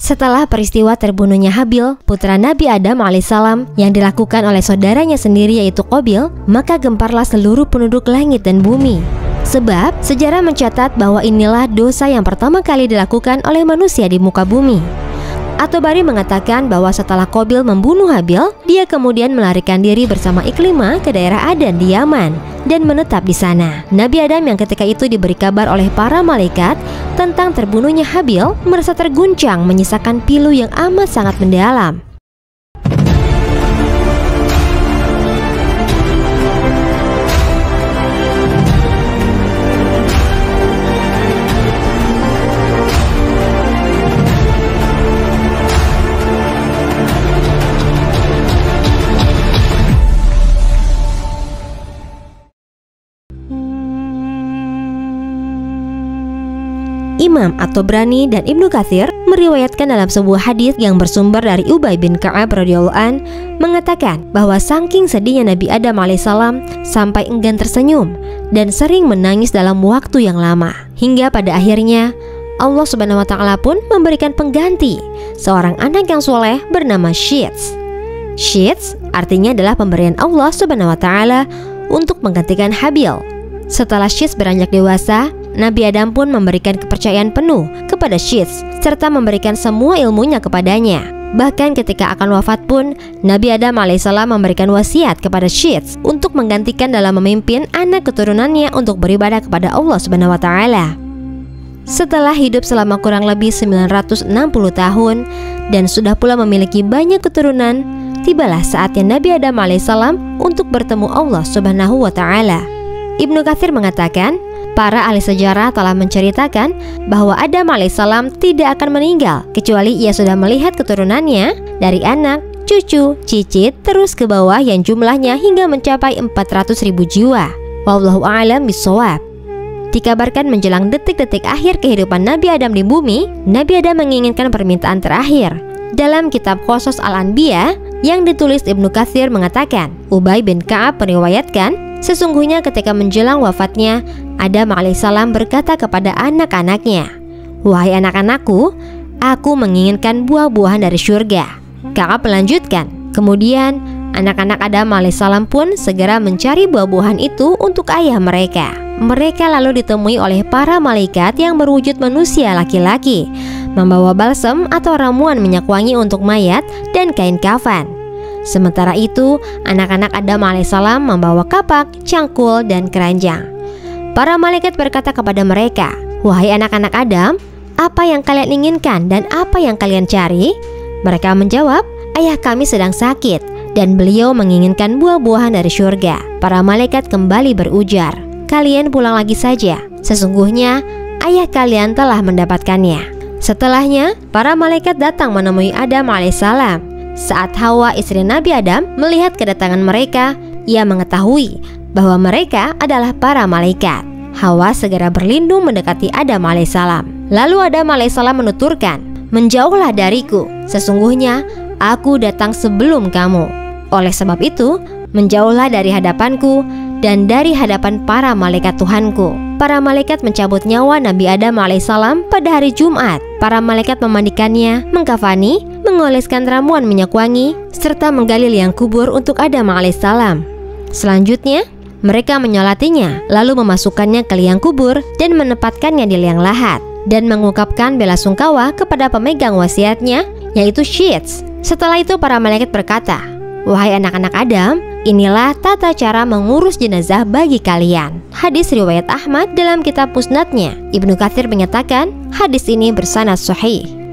Setelah peristiwa terbunuhnya Habil, putra Nabi Adam alaihissalam, yang dilakukan oleh saudaranya sendiri yaitu Qabil, maka gemparlah seluruh penduduk langit dan bumi. Sebab sejarah mencatat bahwa inilah dosa yang pertama kali dilakukan oleh manusia di muka bumi. At-Tabari mengatakan bahwa setelah Qabil membunuh Habil, dia kemudian melarikan diri bersama Iklimah ke daerah Adan di Yaman dan menetap di sana. Nabi Adam yang ketika itu diberi kabar oleh para malaikat tentang terbunuhnya Habil merasa terguncang, menyisakan pilu yang amat sangat mendalam. Imam At-Tabrani dan Ibnu Katsir meriwayatkan dalam sebuah hadis yang bersumber dari Ubay bin Ka'ab radhiyallahu an mengatakan bahwa saking sedihnya Nabi Adam alaihissalam sampai enggan tersenyum dan sering menangis dalam waktu yang lama, hingga pada akhirnya Allah Subhanahu wa taala pun memberikan pengganti, seorang anak yang soleh bernama Syits. Syits artinya adalah pemberian Allah Subhanahu wa taala untuk menggantikan Habil. Setelah Syits beranjak dewasa, Nabi Adam pun memberikan kepercayaan penuh kepada Syits serta memberikan semua ilmunya kepadanya. Bahkan ketika akan wafat pun, Nabi Adam alaihissalam memberikan wasiat kepada Syits untuk menggantikan dalam memimpin anak keturunannya untuk beribadah kepada Allah Subhanahu wa taala. Setelah hidup selama kurang lebih 960 tahun dan sudah pula memiliki banyak keturunan, tibalah saatnya Nabi Adam alaihissalam untuk bertemu Allah Subhanahu wa taala. Ibnu Katsir mengatakan, para ahli sejarah telah menceritakan bahwa Adam alaihissalam tidak akan meninggal kecuali ia sudah melihat keturunannya dari anak, cucu, cicit terus ke bawah yang jumlahnya hingga mencapai 400.000 jiwa. Wallahu a'lam bishawab. Dikabarkan menjelang detik-detik akhir kehidupan Nabi Adam di bumi, Nabi Adam menginginkan permintaan terakhir. Dalam kitab Qasas Al-Anbiya yang ditulis Ibnu Katsir mengatakan, Ubay bin Ka'ab meriwayatkan, sesungguhnya ketika menjelang wafatnya, Adam alaihissalam berkata kepada anak-anaknya, "Wahai anak-anakku, aku menginginkan buah-buahan dari surga." Ka'ab melanjutkan, kemudian anak-anak Adam alaihissalam pun segera mencari buah-buahan itu untuk ayah mereka. Mereka lalu ditemui oleh para malaikat yang berwujud manusia laki-laki, membawa balsam atau ramuan minyak wangi untuk mayat dan kain kafan. Sementara itu, anak-anak Adam alaihissalam membawa kapak, cangkul, dan keranjang. Para malaikat berkata kepada mereka, "Wahai anak-anak Adam, apa yang kalian inginkan dan apa yang kalian cari?" Mereka menjawab, "Ayah kami sedang sakit dan beliau menginginkan buah-buahan dari surga." Para malaikat kembali berujar, "Kalian pulang lagi saja. Sesungguhnya ayah kalian telah mendapatkannya." Setelahnya, para malaikat datang menemui Adam alaihissalam. Saat Hawa istri Nabi Adam melihat kedatangan mereka, ia mengetahui bahwa mereka adalah para malaikat. Hawa segera berlindung mendekati Adam alaihissalam. Lalu Adam alaihissalam menuturkan, "Menjauhlah dariku, sesungguhnya aku datang sebelum kamu. Oleh sebab itu, menjauhlah dari hadapanku dan dari hadapan para malaikat Tuhanku." Para malaikat mencabut nyawa Nabi Adam alaihissalam pada hari Jumat. Para malaikat memandikannya, mengkafani, mengoleskan ramuan minyak wangi, serta menggali liang kubur untuk Adam alaihissalam. Selanjutnya, mereka menyolatinya, lalu memasukkannya ke liang kubur dan menempatkannya di liang lahat, dan mengungkapkan bela sungkawa kepada pemegang wasiatnya, yaitu Syits. Setelah itu para malaikat berkata, "Wahai anak-anak Adam, inilah tata cara mengurus jenazah bagi kalian." Hadis riwayat Ahmad dalam kitab Musnadnya. Ibnu Katsir menyatakan hadis ini bersanad sahih.